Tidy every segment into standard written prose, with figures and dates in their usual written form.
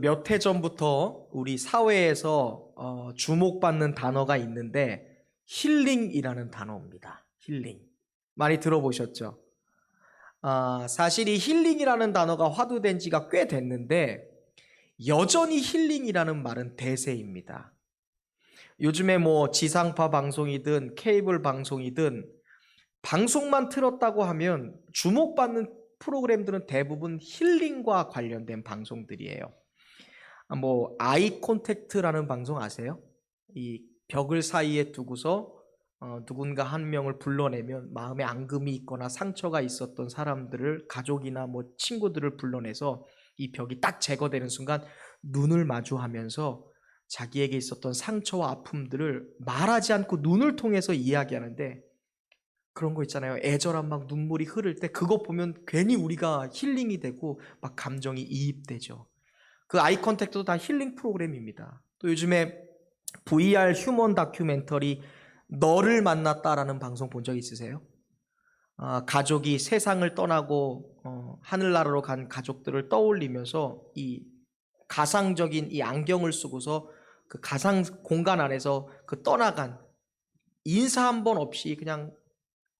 몇 해 전부터 우리 사회에서 주목받는 단어가 있는데 힐링이라는 단어입니다. 힐링. 많이 들어보셨죠? 사실 이 힐링이라는 단어가 화두된 지가 꽤 됐는데 여전히 힐링이라는 말은 대세입니다. 요즘에 뭐 지상파 방송이든 케이블 방송이든 방송만 틀었다고 하면 주목받는 프로그램들은 대부분 힐링과 관련된 방송들이에요. 뭐 아이 콘택트라는 방송 아세요? 이 벽을 사이에 두고서 누군가 한 명을 불러내면 마음에 앙금이 있거나 상처가 있었던 사람들을 가족이나 뭐 친구들을 불러내서 이 벽이 딱 제거되는 순간 눈을 마주하면서 자기에게 있었던 상처와 아픔들을 말하지 않고 눈을 통해서 이야기하는데 그런 거 있잖아요. 애절한 막 눈물이 흐를 때 그거 보면 괜히 우리가 힐링이 되고 막 감정이 이입되죠. 그 아이 컨택트도 다 힐링 프로그램입니다. 또 요즘에 VR 휴먼 다큐멘터리 너를 만났다라는 방송 본 적 있으세요? 가족이 세상을 떠나고 하늘나라로 간 가족들을 떠올리면서 이 가상적인 이 안경을 쓰고서 그 가상 공간 안에서 그 떠나간 인사 한 번 없이 그냥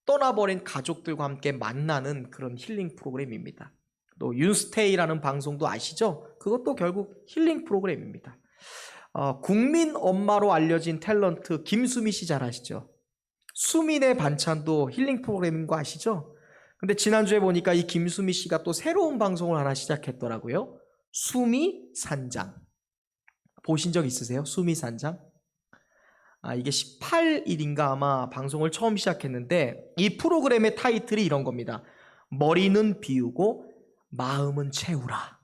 떠나버린 가족들과 함께 만나는 그런 힐링 프로그램입니다. 또 윤스테이라는 방송도 아시죠? 그것도 결국 힐링 프로그램입니다. 국민 엄마로 알려진 탤런트 김수미 씨 잘 아시죠? 수민의 반찬도 힐링 프로그램인 거 아시죠? 근데 지난주에 보니까 이 김수미 씨가 또 새로운 방송을 하나 시작했더라고요. 수미 산장. 보신 적 있으세요? 수미 산장? 이게 18일인가 아마 방송을 처음 시작했는데 이 프로그램의 타이틀이 이런 겁니다. 머리는 비우고 마음은 채우라.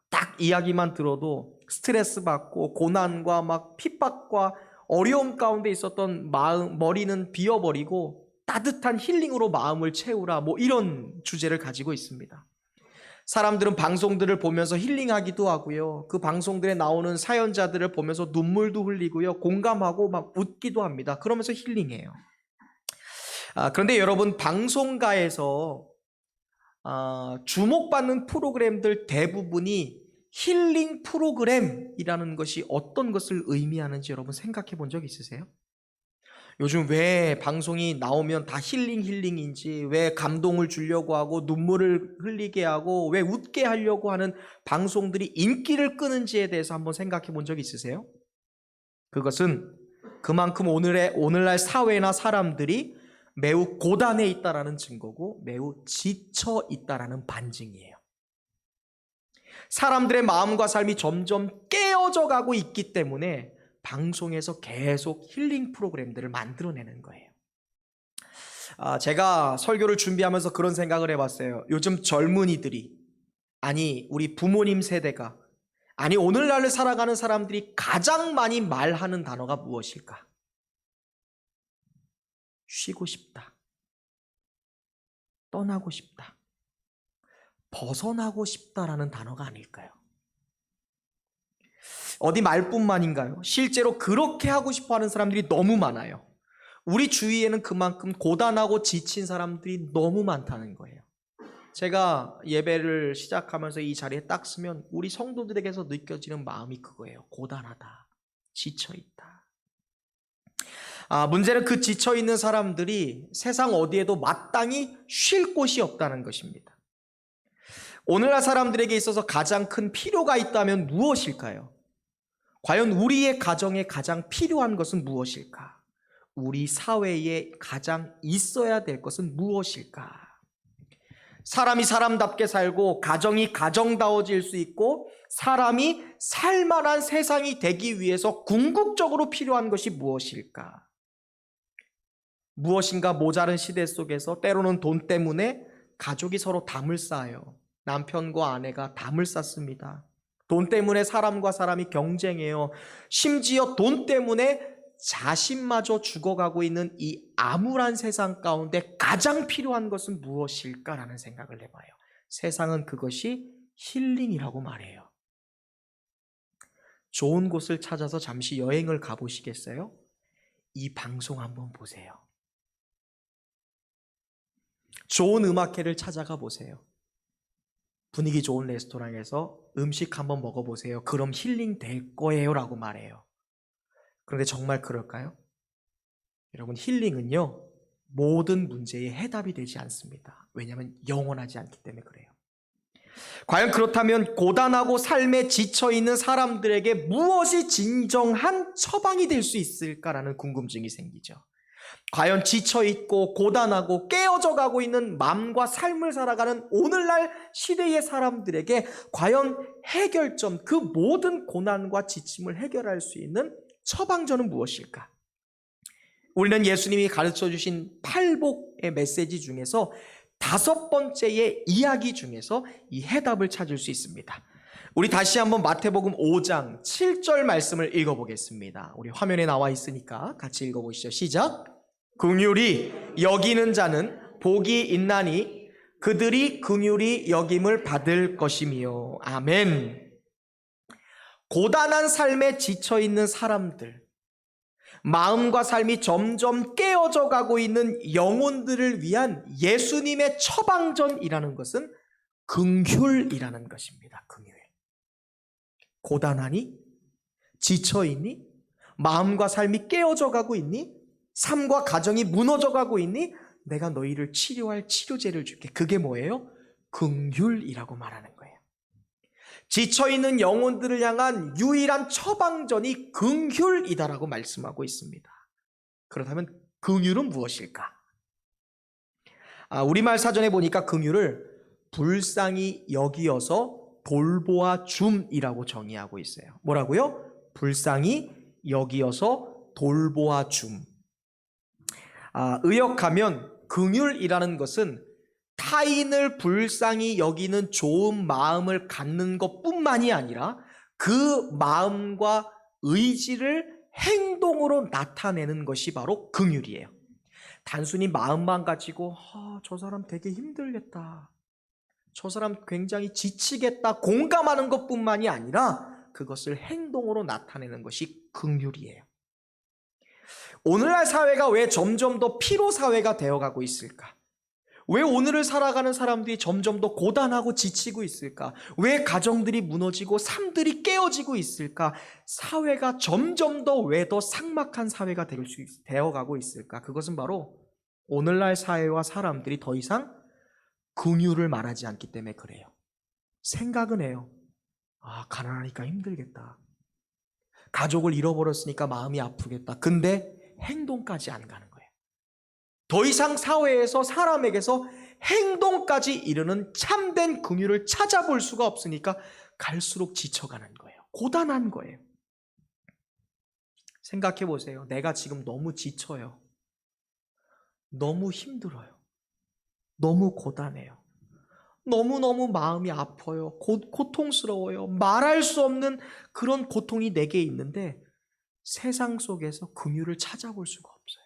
딱 이야기만 들어도 스트레스 받고 고난과 막 핍박과 어려움 가운데 있었던 머리는 비워버리고 따뜻한 힐링으로 마음을 채우라. 뭐 이런 주제를 가지고 있습니다. 사람들은 방송들을 보면서 힐링하기도 하고요. 그 방송들에 나오는 사연자들을 보면서 눈물도 흘리고요. 공감하고 막 웃기도 합니다. 그러면서 힐링해요. 그런데 여러분, 방송가에서 주목받는 프로그램들 대부분이 힐링 프로그램이라는 것이 어떤 것을 의미하는지 여러분 생각해 본 적 있으세요? 요즘 왜 방송이 나오면 다 힐링인지, 왜 감동을 주려고 하고 눈물을 흘리게 하고 왜 웃게 하려고 하는 방송들이 인기를 끄는지에 대해서 한번 생각해 본 적 있으세요? 그것은 그만큼 오늘날 사회나 사람들이 매우 고단해 있다라는 증거고 매우 지쳐 있다라는 반증이에요. 사람들의 마음과 삶이 점점 깨어져 가고 있기 때문에 방송에서 계속 힐링 프로그램들을 만들어내는 거예요. 제가 설교를 준비하면서 그런 생각을 해봤어요. 요즘 젊은이들이, 아니 우리 부모님 세대가, 아니 오늘날을 살아가는 사람들이 가장 많이 말하는 단어가 무엇일까? 쉬고 싶다, 떠나고 싶다, 벗어나고 싶다라는 단어가 아닐까요? 어디 말뿐만인가요? 실제로 그렇게 하고 싶어 하는 사람들이 너무 많아요. 우리 주위에는 그만큼 고단하고 지친 사람들이 너무 많다는 거예요. 제가 예배를 시작하면서 이 자리에 딱 서면 우리 성도들에게서 느껴지는 마음이 그거예요. 고단하다, 지쳐있다. 문제는 그 지쳐있는 사람들이 세상 어디에도 마땅히 쉴 곳이 없다는 것입니다. 오늘날 사람들에게 있어서 가장 큰 필요가 있다면 무엇일까요? 과연 우리의 가정에 가장 필요한 것은 무엇일까? 우리 사회에 가장 있어야 될 것은 무엇일까? 사람이 사람답게 살고 가정이 가정다워질 수 있고 사람이 살만한 세상이 되기 위해서 궁극적으로 필요한 것이 무엇일까? 무엇인가 모자른 시대 속에서 때로는 돈 때문에 가족이 서로 담을 쌓아요. 남편과 아내가 담을 쌓습니다. 돈 때문에 사람과 사람이 경쟁해요. 심지어 돈 때문에 자신마저 죽어가고 있는 이 암울한 세상 가운데 가장 필요한 것은 무엇일까라는 생각을 해봐요. 세상은 그것이 힐링이라고 말해요. 좋은 곳을 찾아서 잠시 여행을 가보시겠어요? 이 방송 한번 보세요. 좋은 음악회를 찾아가 보세요. 분위기 좋은 레스토랑에서 음식 한번 먹어보세요. 그럼 힐링 될 거예요 라고 말해요. 그런데 정말 그럴까요? 여러분, 힐링은요, 모든 문제의 해답이 되지 않습니다. 왜냐하면 영원하지 않기 때문에 그래요. 과연 그렇다면 고단하고 삶에 지쳐있는 사람들에게 무엇이 진정한 처방이 될 수 있을까라는 궁금증이 생기죠. 과연 지쳐있고 고단하고 깨어져 가고 있는 마음과 삶을 살아가는 오늘날 시대의 사람들에게 과연 해결점, 그 모든 고난과 지침을 해결할 수 있는 처방전은 무엇일까? 우리는 예수님이 가르쳐 주신 팔복의 메시지 중에서 5번째의 이야기 중에서 이 해답을 찾을 수 있습니다. 우리 다시 한번 마태복음 5장 7절 말씀을 읽어보겠습니다. 우리 화면에 나와 있으니까 같이 읽어보시죠. 시작. 긍휼히 여기는 자는 복이 있나니 그들이 긍휼히 여김을 받을 것이며. 아멘. 고단한 삶에 지쳐있는 사람들, 마음과 삶이 점점 깨어져 가고 있는 영혼들을 위한 예수님의 처방전이라는 것은 긍휼이라는 것입니다. 긍휼. 고단하니? 지쳐있니? 마음과 삶이 깨어져 가고 있니? 삶과 가정이 무너져 가고 있니? 내가 너희를 치료할 치료제를 줄게. 그게 뭐예요? 긍휼이라고 말하는 거예요. 지쳐있는 영혼들을 향한 유일한 처방전이 긍휼이다라고 말씀하고 있습니다. 그렇다면 긍휼은 무엇일까? 우리말 사전에 보니까 긍휼을 불쌍히 여기어서 돌보아 줌이라고 정의하고 있어요. 뭐라고요? 불쌍히 여기어서 돌보아 줌. 의역하면 긍휼이라는 것은 타인을 불쌍히 여기는 좋은 마음을 갖는 것뿐만이 아니라 그 마음과 의지를 행동으로 나타내는 것이 바로 긍휼이에요. 단순히 마음만 가지고 저 사람 되게 힘들겠다, 저 사람 굉장히 지치겠다 공감하는 것뿐만이 아니라 그것을 행동으로 나타내는 것이 긍휼이에요. 오늘날 사회가 왜 점점 더 피로 사회가 되어가고 있을까? 왜 오늘을 살아가는 사람들이 점점 더 고단하고 지치고 있을까? 왜 가정들이 무너지고 삶들이 깨어지고 있을까? 사회가 점점 더 왜 더 삭막한 사회가 되어가고 있을까? 그것은 바로 오늘날 사회와 사람들이 더 이상 긍휼을 말하지 않기 때문에 그래요. 생각은 해요. 가난하니까 힘들겠다, 가족을 잃어버렸으니까 마음이 아프겠다. 근데 행동까지 안 가는 거예요. 더 이상 사회에서 사람에게서 행동까지 이르는 참된 긍휼을 찾아볼 수가 없으니까 갈수록 지쳐가는 거예요. 고단한 거예요. 생각해 보세요. 내가 지금 너무 지쳐요. 너무 힘들어요. 너무 고단해요. 너무너무 마음이 아파요. 고통스러워요. 말할 수 없는 그런 고통이 내게 있는데 세상 속에서 긍휼을 찾아볼 수가 없어요.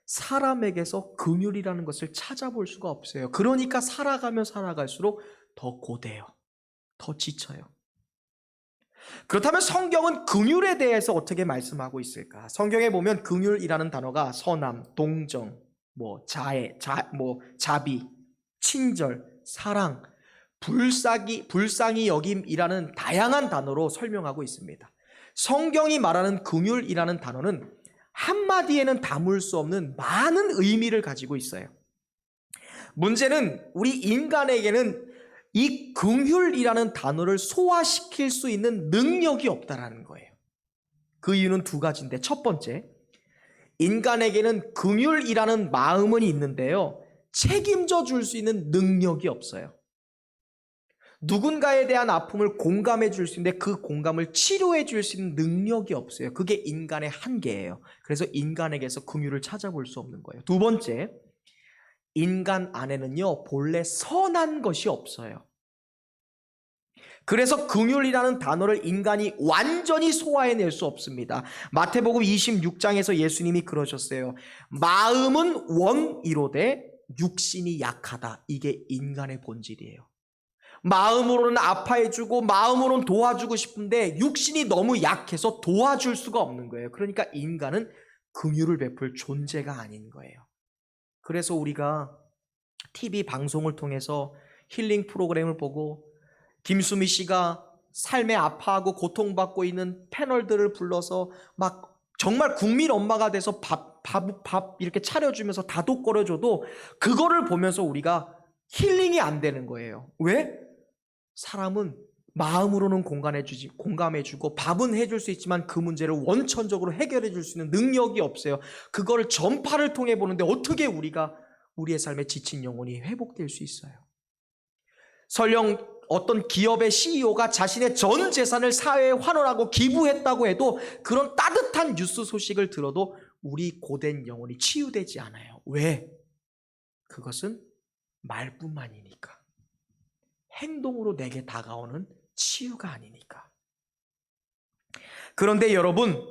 사람에게서 긍휼이라는 것을 찾아볼 수가 없어요. 그러니까 살아가면 살아갈수록 더 고돼요. 더 지쳐요. 그렇다면 성경은 긍휼에 대해서 어떻게 말씀하고 있을까? 성경에 보면 긍휼이라는 단어가 선함, 동정, 자비, 친절, 사랑, 불쌍히 여김이라는 다양한 단어로 설명하고 있습니다. 성경이 말하는 긍휼이라는 단어는 한마디에는 담을 수 없는 많은 의미를 가지고 있어요. 문제는 우리 인간에게는 이 긍휼이라는 단어를 소화시킬 수 있는 능력이 없다라는 거예요. 그 이유는 2가지인데, 첫 번째, 인간에게는 긍휼이라는 마음은 있는데요, 책임져 줄 수 있는 능력이 없어요. 누군가에 대한 아픔을 공감해 줄 수 있는데 그 공감을 치료해 줄 수 있는 능력이 없어요. 그게 인간의 한계예요. 그래서 인간에게서 긍휼을 찾아볼 수 없는 거예요. 2번째, 인간 안에는요, 본래 선한 것이 없어요. 그래서 긍휼이라는 단어를 인간이 완전히 소화해낼 수 없습니다. 마태복음 26장에서 예수님이 그러셨어요. 마음은 원이로되 육신이 약하다. 이게 인간의 본질이에요. 마음으로는 아파해주고 마음으로는 도와주고 싶은데 육신이 너무 약해서 도와줄 수가 없는 거예요. 그러니까 인간은 긍휼을 베풀 존재가 아닌 거예요. 그래서 우리가 TV 방송을 통해서 힐링 프로그램을 보고 김수미 씨가 삶에 아파하고 고통받고 있는 패널들을 불러서 막 정말 국민 엄마가 돼서 밥 이렇게 차려주면서 다독거려줘도 그거를 보면서 우리가 힐링이 안 되는 거예요. 왜? 사람은 마음으로는 공감해주고 밥은 해줄 수 있지만 그 문제를 원천적으로 해결해 줄 수 있는 능력이 없어요. 그거를 전파를 통해 보는데 어떻게 우리가 우리의 삶에 지친 영혼이 회복될 수 있어요? 설령 어떤 기업의 CEO가 자신의 전 재산을 사회에 환원하고 기부했다고 해도 그런 따뜻한 뉴스 소식을 들어도 우리 고된 영혼이 치유되지 않아요. 왜? 그것은 말뿐만이니까. 행동으로 내게 다가오는 치유가 아니니까. 그런데 여러분,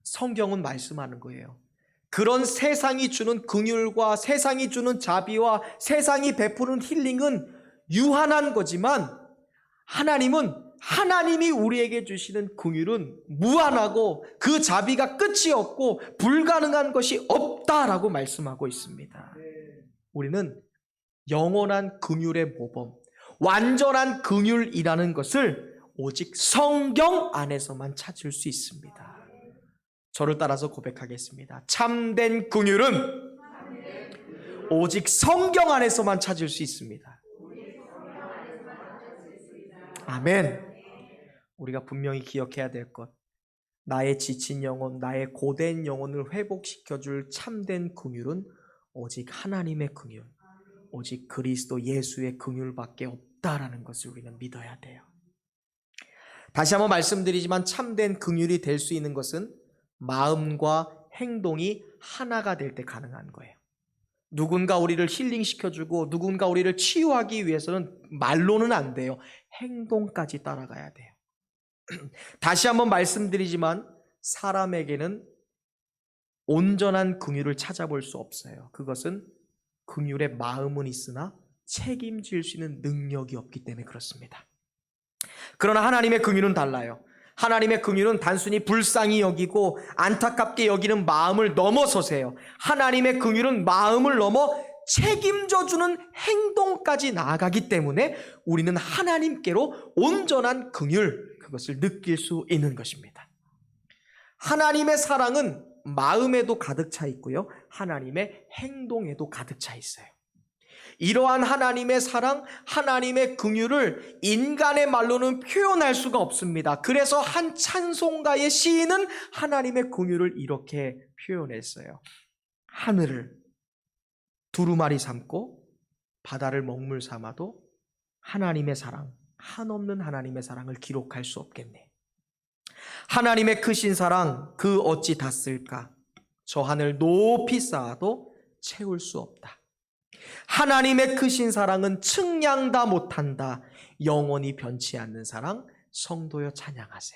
성경은 말씀하는 거예요. 그런 세상이 주는 긍휼과 세상이 주는 자비와 세상이 베푸는 힐링은 유한한 거지만 하나님이 우리에게 주시는 긍휼은 무한하고 그 자비가 끝이 없고 불가능한 것이 없다라고 말씀하고 있습니다. 우리는 영원한 긍휼의 모범, 완전한 긍휼이라는 것을 오직 성경 안에서만 찾을 수 있습니다. 저를 따라서 고백하겠습니다. 참된 긍휼은 오직 성경 안에서만 찾을 수 있습니다. 아멘. 우리가 분명히 기억해야 될 것, 나의 지친 영혼, 나의 고된 영혼을 회복시켜줄 참된 긍휼은 오직 하나님의 긍휼, 오직 그리스도 예수의 긍휼밖에 없다라는 것을 우리는 믿어야 돼요. 다시 한번 말씀드리지만 참된 긍휼이 될 수 있는 것은 마음과 행동이 하나가 될 때 가능한 거예요. 누군가 우리를 힐링시켜주고 누군가 우리를 치유하기 위해서는 말로는 안 돼요. 행동까지 따라가야 돼요. 다시 한번 말씀드리지만 사람에게는 온전한 긍휼을 찾아볼 수 없어요. 그것은 긍휼의 마음은 있으나 책임질 수 있는 능력이 없기 때문에 그렇습니다. 그러나 하나님의 긍휼은 달라요. 하나님의 긍휼은 단순히 불쌍히 여기고 안타깝게 여기는 마음을 넘어서세요. 하나님의 긍휼은 마음을 넘어 책임져주는 행동까지 나아가기 때문에 우리는 하나님께로 온전한 긍휼, 그것을 느낄 수 있는 것입니다. 하나님의 사랑은 마음에도 가득 차 있고요, 하나님의 행동에도 가득 차 있어요. 이러한 하나님의 사랑, 하나님의 긍휼을 인간의 말로는 표현할 수가 없습니다. 그래서 한 찬송가의 시인은 하나님의 긍휼을 이렇게 표현했어요. 하늘을 두루마리 삼고 바다를 먹물 삼아도 하나님의 사랑, 한없는 하나님의 사랑을 기록할 수 없겠네. 하나님의 크신 사랑 그 어찌 닿을까? 저 하늘 높이 쌓아도 채울 수 없다. 하나님의 크신 사랑은 측량 다 못한다. 영원히 변치 않는 사랑, 성도여 찬양하세.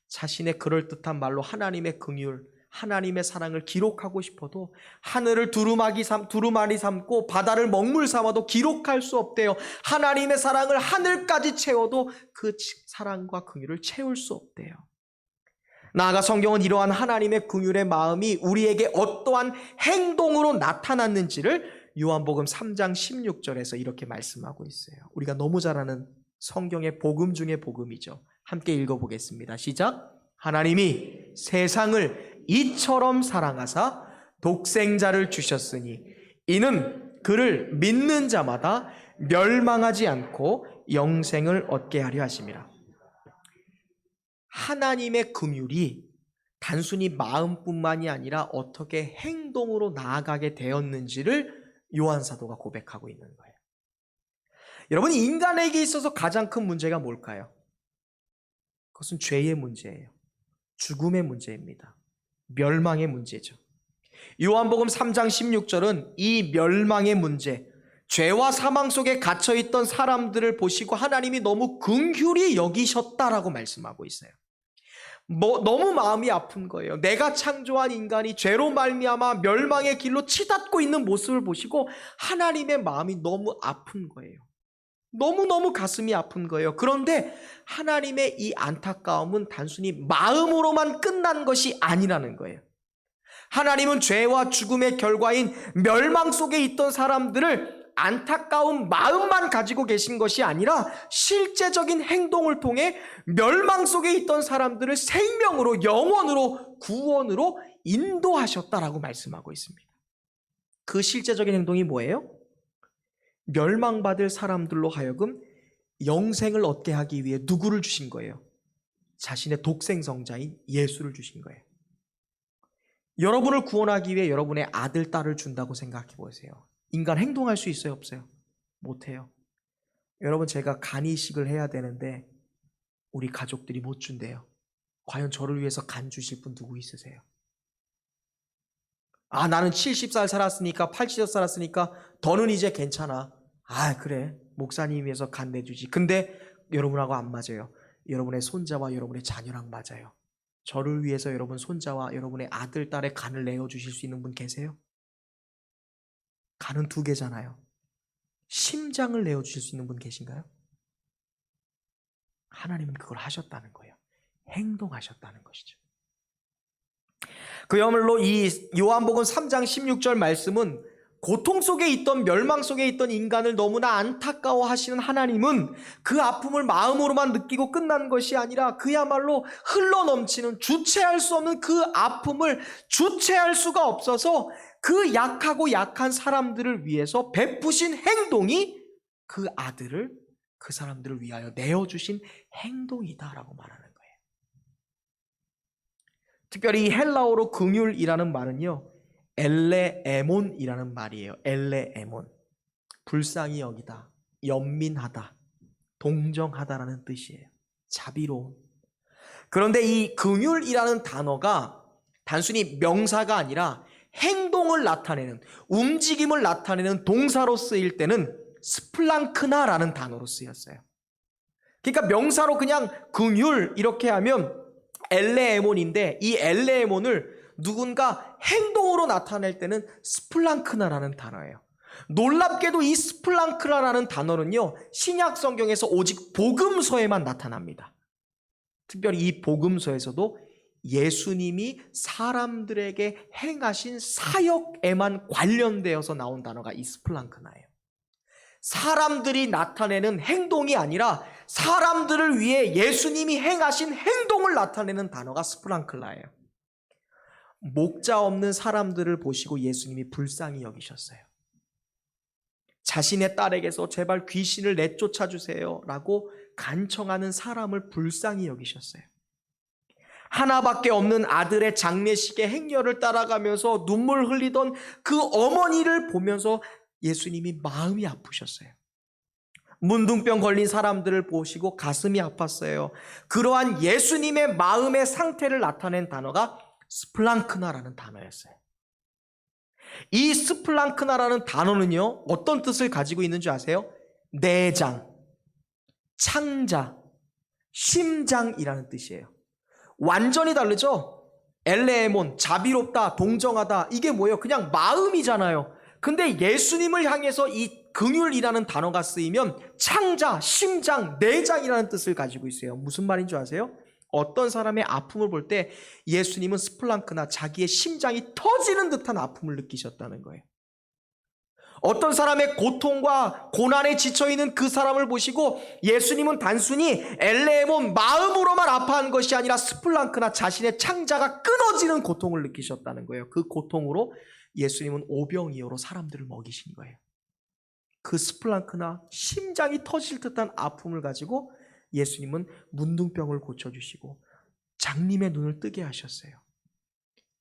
자신의 그럴듯한 말로 하나님의 긍휼, 하나님의 사랑을 기록하고 싶어도 하늘을 두루마리 삼고 바다를 먹물 삼아도 기록할 수 없대요. 하나님의 사랑을 하늘까지 채워도 그 사랑과 긍휼을 채울 수 없대요. 나아가 성경은 이러한 하나님의 긍휼의 마음이 우리에게 어떠한 행동으로 나타났는지를 요한복음 3장 16절에서 이렇게 말씀하고 있어요. 우리가 너무 잘 아는 성경의 복음 중의 복음이죠. 함께 읽어보겠습니다. 시작. 하나님이 세상을 이처럼 사랑하사 독생자를 주셨으니 이는 그를 믿는 자마다 멸망하지 않고 영생을 얻게 하려 하심이라. 하나님의 긍휼이 단순히 마음뿐만이 아니라 어떻게 행동으로 나아가게 되었는지를 요한 사도가 고백하고 있는 거예요. 여러분, 인간에게 있어서 가장 큰 문제가 뭘까요? 그것은 죄의 문제예요. 죽음의 문제입니다. 멸망의 문제죠. 요한복음 3장 16절은 이 멸망의 문제, 죄와 사망 속에 갇혀있던 사람들을 보시고 하나님이 너무 긍휼히 여기셨다라고 말씀하고 있어요. 너무 마음이 아픈 거예요. 내가 창조한 인간이 죄로 말미암아 멸망의 길로 치닫고 있는 모습을 보시고 하나님의 마음이 너무 아픈 거예요. 너무너무 가슴이 아픈 거예요. 그런데 하나님의 이 안타까움은 단순히 마음으로만 끝난 것이 아니라는 거예요. 하나님은 죄와 죽음의 결과인 멸망 속에 있던 사람들을 안타까운 마음만 가지고 계신 것이 아니라 실제적인 행동을 통해 멸망 속에 있던 사람들을 생명으로, 영원으로, 구원으로 인도하셨다라고 말씀하고 있습니다. 그 실제적인 행동이 뭐예요? 멸망받을 사람들로 하여금 영생을 얻게 하기 위해 누구를 주신 거예요? 자신의 독생성자인 예수를 주신 거예요. 여러분을 구원하기 위해 여러분의 아들, 딸을 준다고 생각해 보세요. 인간 행동할 수 있어요, 없어요? 못해요. 여러분, 제가 간 이식을 해야 되는데 우리 가족들이 못 준대요. 과연 저를 위해서 간 주실 분 누구 있으세요? 나는 70살 살았으니까, 80살 살았으니까 더는 이제 괜찮아. 그래, 목사님 위해서 간 내주지. 근데 여러분하고 안 맞아요. 여러분의 손자와 여러분의 자녀랑 맞아요. 저를 위해서 여러분 손자와 여러분의 아들, 딸의 간을 내어주실 수 있는 분 계세요? 간은 2개잖아요. 심장을 내어주실 수 있는 분 계신가요? 하나님은 그걸 하셨다는 거예요. 행동하셨다는 것이죠. 그야말로 이 요한복음 3장 16절 말씀은 고통 속에 있던, 멸망 속에 있던 인간을 너무나 안타까워하시는 하나님은 그 아픔을 마음으로만 느끼고 끝난 것이 아니라 그야말로 흘러넘치는, 주체할 수 없는 그 아픔을 주체할 수가 없어서 그 약하고 약한 사람들을 위해서 베푸신 행동이 그 아들을 그 사람들을 위하여 내어주신 행동이다라고 말하는 거예요. 특별히 이 헬라어로 긍휼이라는 말은요, 엘레에몬이라는 말이에요. 엘레에몬. 불쌍히 여기다, 연민하다, 동정하다라는 뜻이에요. 자비로운. 그런데 이 긍휼이라는 단어가 단순히 명사가 아니라 행동을 나타내는, 움직임을 나타내는 동사로 쓰일 때는 스플랑크나라는 단어로 쓰였어요. 그러니까 명사로 그냥 긍휼 이렇게 하면 엘레에몬인데, 이 엘레에몬을 누군가 행동으로 나타낼 때는 스플랑크나라는 단어예요. 놀랍게도 이 스플랑크나라는 단어는요, 신약 성경에서 오직 복음서에만 나타납니다. 특별히 이 복음서에서도 예수님이 사람들에게 행하신 사역에만 관련되어서 나온 단어가 이 스플랑크나예요. 사람들이 나타내는 행동이 아니라 사람들을 위해 예수님이 행하신 행동을 나타내는 단어가 스플랑클라예요. 목자 없는 사람들을 보시고 예수님이 불쌍히 여기셨어요. 자신의 딸에게서 제발 귀신을 내쫓아 주세요 라고 간청하는 사람을 불쌍히 여기셨어요. 하나밖에 없는 아들의 장례식의 행렬을 따라가면서 눈물 흘리던 그 어머니를 보면서 예수님이 마음이 아프셨어요. 문둥병 걸린 사람들을 보시고 가슴이 아팠어요. 그러한 예수님의 마음의 상태를 나타낸 단어가 스플랑크나라는 단어였어요. 이 스플랑크나라는 단어는요, 어떤 뜻을 가지고 있는 줄 아세요? 내장, 창자, 심장이라는 뜻이에요. 완전히 다르죠? 엘레에몬, 자비롭다, 동정하다, 이게 뭐예요? 그냥 마음이잖아요. 근데 예수님을 향해서 이 긍휼이라는 단어가 쓰이면 창자, 심장, 내장이라는 뜻을 가지고 있어요. 무슨 말인 줄 아세요? 어떤 사람의 아픔을 볼 때 예수님은 스플랑크나 자기의 심장이 터지는 듯한 아픔을 느끼셨다는 거예요. 어떤 사람의 고통과 고난에 지쳐있는 그 사람을 보시고 예수님은 단순히 엘레몬 마음으로만 아파한 것이 아니라 스플랑크나 자신의 창자가 끊어지는 고통을 느끼셨다는 거예요. 그 고통으로 예수님은 오병이어로 사람들을 먹이신 거예요. 그 스플랑크나 심장이 터질 듯한 아픔을 가지고 예수님은 문둥병을 고쳐주시고 장님의 눈을 뜨게 하셨어요.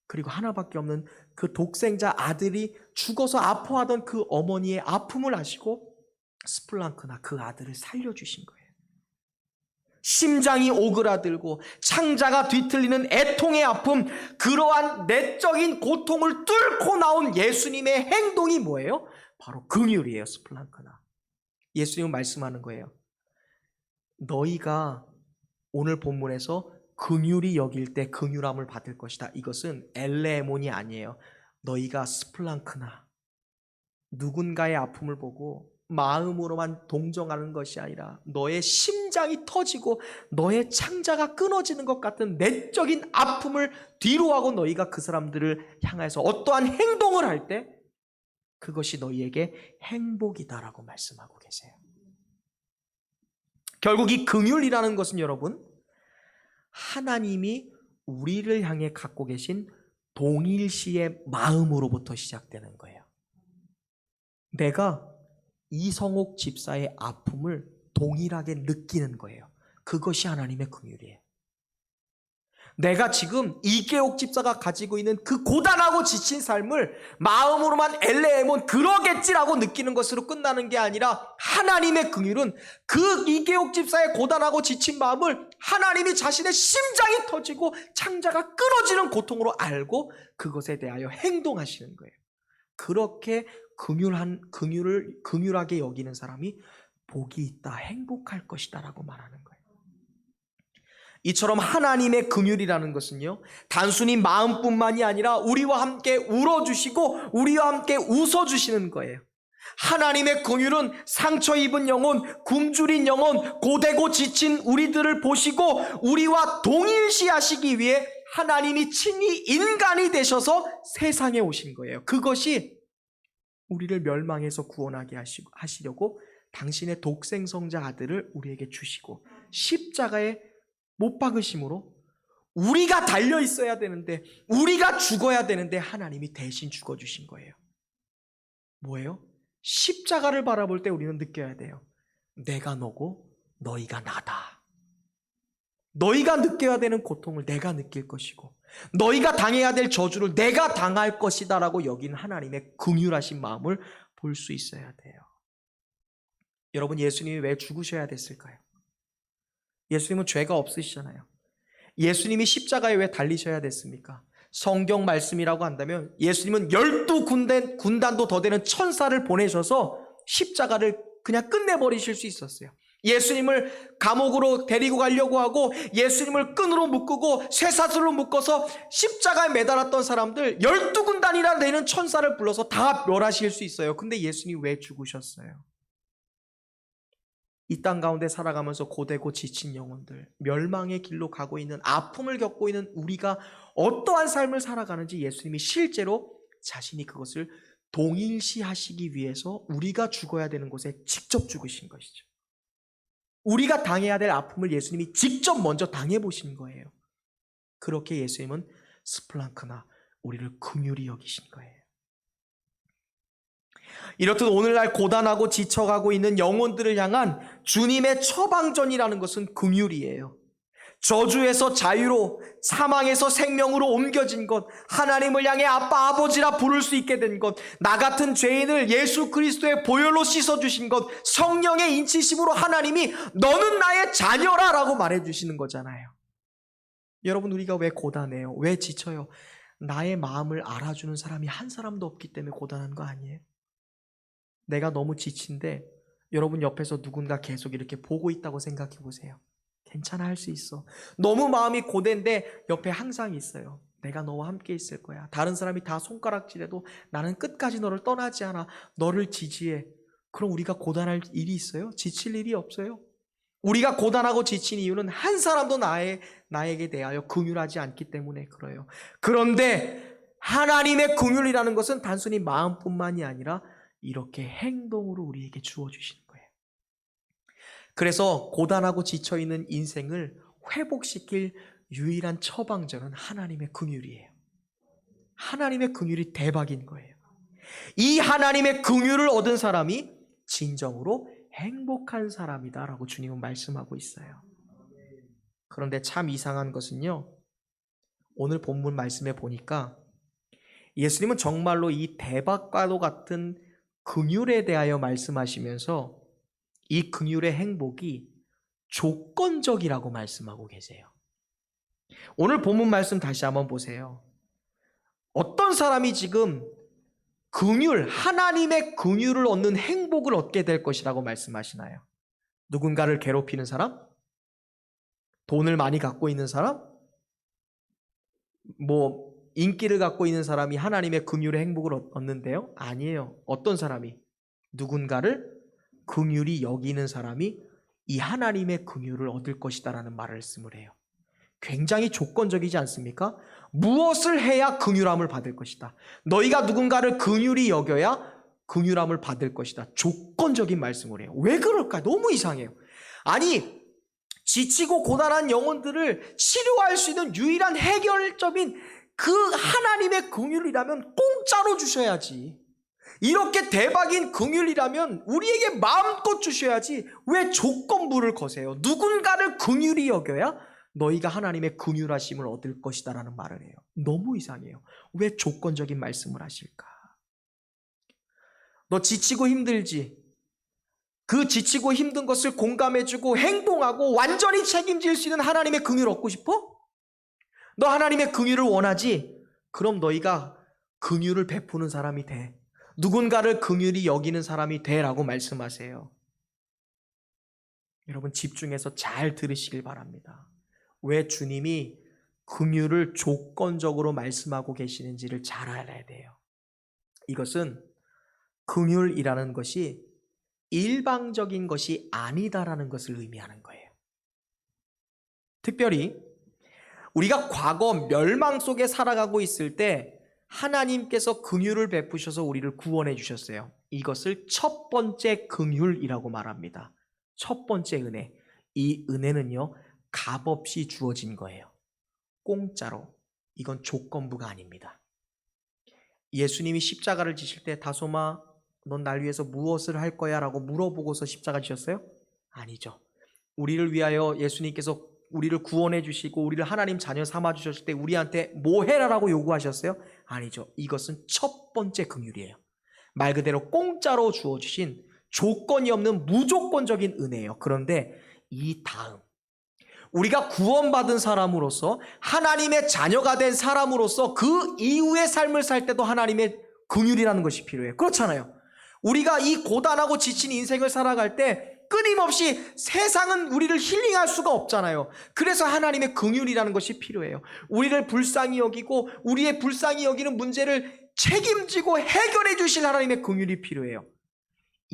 그리고 하나밖에 없는 그 독생자 아들이 죽어서 아파하던 그 어머니의 아픔을 아시고 스플랑크나 그 아들을 살려주신 거예요. 심장이 오그라들고 창자가 뒤틀리는 애통의 아픔, 그러한 내적인 고통을 뚫고 나온 예수님의 행동이 뭐예요? 바로 긍휼이에요. 스플랑크나. 예수님은 말씀하는 거예요. 너희가 오늘 본문에서 긍휼히 여길 때 긍휼함을 받을 것이다. 이것은 엘레몬이 아니에요. 너희가 스플랑크나, 누군가의 아픔을 보고 마음으로만 동정하는 것이 아니라 너의 심장이 터지고 너의 창자가 끊어지는 것 같은 내적인 아픔을 뒤로하고 너희가 그 사람들을 향해서 어떠한 행동을 할 때 그것이 너희에게 행복이다라고 말씀하고 계세요. 결국 이 긍휼이라는 것은 여러분, 하나님이 우리를 향해 갖고 계신 동일시의 마음으로부터 시작되는 거예요. 내가 이성옥 집사의 아픔을 동일하게 느끼는 거예요. 그것이 하나님의 긍휼이에요. 내가 지금 이계옥 집사가 가지고 있는 그 고단하고 지친 삶을 마음으로만 엘레에몬 그러겠지라고 느끼는 것으로 끝나는 게 아니라, 하나님의 긍휼은 그 이계옥 집사의 고단하고 지친 마음을 하나님이 자신의 심장이 터지고 창자가 끊어지는 고통으로 알고 그것에 대하여 행동하시는 거예요. 그렇게 긍휼하게 여기는 사람이 복이 있다, 행복할 것이다 라고 말하는 거예요. 이처럼 하나님의 긍휼이라는 것은요, 단순히 마음뿐만이 아니라 우리와 함께 울어주시고 우리와 함께 웃어주시는 거예요. 하나님의 긍휼은 상처 입은 영혼, 굶주린 영혼, 고되고 지친 우리들을 보시고 우리와 동일시하시기 위해 하나님이 친히 인간이 되셔서 세상에 오신 거예요. 그것이 우리를 멸망에서 구원하게 하시려고 당신의 독생성자 아들을 우리에게 주시고 십자가에 못 박으심으로 우리가 달려 있어야 되는데, 우리가 죽어야 되는데 하나님이 대신 죽어주신 거예요. 뭐예요? 십자가를 바라볼 때 우리는 느껴야 돼요. 내가 너고 너희가 나다. 너희가 느껴야 되는 고통을 내가 느낄 것이고 너희가 당해야 될 저주를 내가 당할 것이다 라고 여긴 하나님의 긍휼하신 마음을 볼 수 있어야 돼요. 여러분, 예수님이 왜 죽으셔야 됐을까요? 예수님은 죄가 없으시잖아요. 예수님이 십자가에 왜 달리셔야 됐습니까? 성경 말씀이라고 한다면 예수님은 12군단도 더 되는 천사를 보내셔서 십자가를 그냥 끝내버리실 수 있었어요. 예수님을 감옥으로 데리고 가려고 하고 예수님을 끈으로 묶고 쇠사슬로 묶어서 십자가에 매달았던 사람들 12군단이나 되는 천사를 불러서 다 멸하실 수 있어요. 근데 예수님 왜 죽으셨어요? 이 땅 가운데 살아가면서 고되고 지친 영혼들, 멸망의 길로 가고 있는, 아픔을 겪고 있는 우리가 어떠한 삶을 살아가는지 예수님이 실제로 자신이 그것을 동일시하시기 위해서 우리가 죽어야 되는 곳에 직접 죽으신 것이죠. 우리가 당해야 될 아픔을 예수님이 직접 먼저 당해보신 거예요. 그렇게 예수님은 스플랑크나 우리를 긍휼히 여기신 거예요. 이렇듯 오늘날 고단하고 지쳐가고 있는 영혼들을 향한 주님의 처방전이라는 것은 긍휼이에요. 저주에서 자유로, 사망에서 생명으로 옮겨진 것, 하나님을 향해 아빠 아버지라 부를 수 있게 된 것, 나 같은 죄인을 예수 그리스도의 보혈로 씻어주신 것, 성령의 인치심으로 하나님이 너는 나의 자녀라 라고 말해주시는 거잖아요. 여러분, 우리가 왜 고단해요? 왜 지쳐요? 나의 마음을 알아주는 사람이 한 사람도 없기 때문에 고단한 거 아니에요? 내가 너무 지친데 여러분 옆에서 누군가 계속 이렇게 보고 있다고 생각해 보세요. 괜찮아, 할 수 있어. 너무 마음이 고된데 옆에 항상 있어요. 내가 너와 함께 있을 거야. 다른 사람이 다 손가락질해도 나는 끝까지 너를 떠나지 않아. 너를 지지해. 그럼 우리가 고단할 일이 있어요? 지칠 일이 없어요? 우리가 고단하고 지친 이유는 한 사람도 나에게 대하여 긍휼하지 않기 때문에 그래요. 그런데 하나님의 긍휼이라는 것은 단순히 마음뿐만이 아니라 이렇게 행동으로 우리에게 주어주시는 거예요. 그래서 고단하고 지쳐있는 인생을 회복시킬 유일한 처방전은 하나님의 긍휼이에요. 하나님의 긍휼이 대박인 거예요. 이 하나님의 긍휼을 얻은 사람이 진정으로 행복한 사람이다 라고 주님은 말씀하고 있어요. 그런데 참 이상한 것은요, 오늘 본문 말씀에 보니까 예수님은 정말로 이 대박과도 같은 긍휼에 대하여 말씀하시면서 이 긍휼의 행복이 조건적이라고 말씀하고 계세요. 오늘 본문 말씀 다시 한번 보세요. 어떤 사람이 지금 긍휼, 하나님의 긍휼을 얻는 행복을 얻게 될 것이라고 말씀하시나요? 누군가를 괴롭히는 사람? 돈을 많이 갖고 있는 사람? 인기를 갖고 있는 사람이 하나님의 긍휼의 행복을 얻는데요? 아니에요. 어떤 사람이? 누군가를 긍휼히 여기는 사람이 이 하나님의 긍휼을 얻을 것이다라는 말씀을 해요. 굉장히 조건적이지 않습니까? 무엇을 해야 긍휼함을 받을 것이다. 너희가 누군가를 긍휼히 여겨야 긍휼함을 받을 것이다. 조건적인 말씀을 해요. 왜 그럴까? 너무 이상해요. 아니, 지치고 고단한 영혼들을 치료할 수 있는 유일한 해결점인 그 하나님의 긍휼이라면 공짜로 주셔야지. 이렇게 대박인 긍휼이라면 우리에게 마음껏 주셔야지. 왜 조건부를 거세요? 누군가를 긍휼히 여겨야 너희가 하나님의 긍휼하심을 얻을 것이다 라는 말을 해요. 너무 이상해요. 왜 조건적인 말씀을 하실까? 너 지치고 힘들지? 그 지치고 힘든 것을 공감해주고 행동하고 완전히 책임질 수 있는 하나님의 긍휼을 얻고 싶어? 너 하나님의 긍휼을 원하지? 그럼 너희가 긍휼을 베푸는 사람이 돼. 누군가를 긍휼히 여기는 사람이 되라고 말씀하세요. 여러분 집중해서 잘 들으시길 바랍니다. 왜 주님이 긍휼을 조건적으로 말씀하고 계시는지를 잘 알아야 돼요. 이것은 긍휼이라는 것이 일방적인 것이 아니다라는 것을 의미하는 거예요. 특별히 우리가 과거 멸망 속에 살아가고 있을 때 하나님께서 긍휼을 베푸셔서 우리를 구원해 주셨어요. 이것을 첫 번째 긍휼이라고 말합니다. 첫 번째 은혜. 이 은혜는요, 값없이 주어진 거예요. 공짜로. 이건 조건부가 아닙니다. 예수님이 십자가를 지실 때 다소마 넌 날 위해서 무엇을 할 거야? 라고 물어보고서 십자가 지셨어요? 아니죠. 우리를 위하여 예수님께서 우리를 구원해 주시고 우리를 하나님 자녀 삼아 주셨을 때 우리한테 뭐 해라라고 요구하셨어요? 아니죠. 이것은 첫 번째 긍휼이에요. 말 그대로 공짜로 주어주신 조건이 없는 무조건적인 은혜예요. 그런데 이 다음 우리가 구원받은 사람으로서 하나님의 자녀가 된 사람으로서 그 이후의 삶을 살 때도 하나님의 긍휼이라는 것이 필요해요. 그렇잖아요. 우리가 이 고단하고 지친 인생을 살아갈 때 끊임없이 세상은 우리를 힐링할 수가 없잖아요. 그래서 하나님의 긍휼이라는 것이 필요해요. 우리를 불쌍히 여기고 우리의 불쌍히 여기는 문제를 책임지고 해결해 주실 하나님의 긍휼이 필요해요.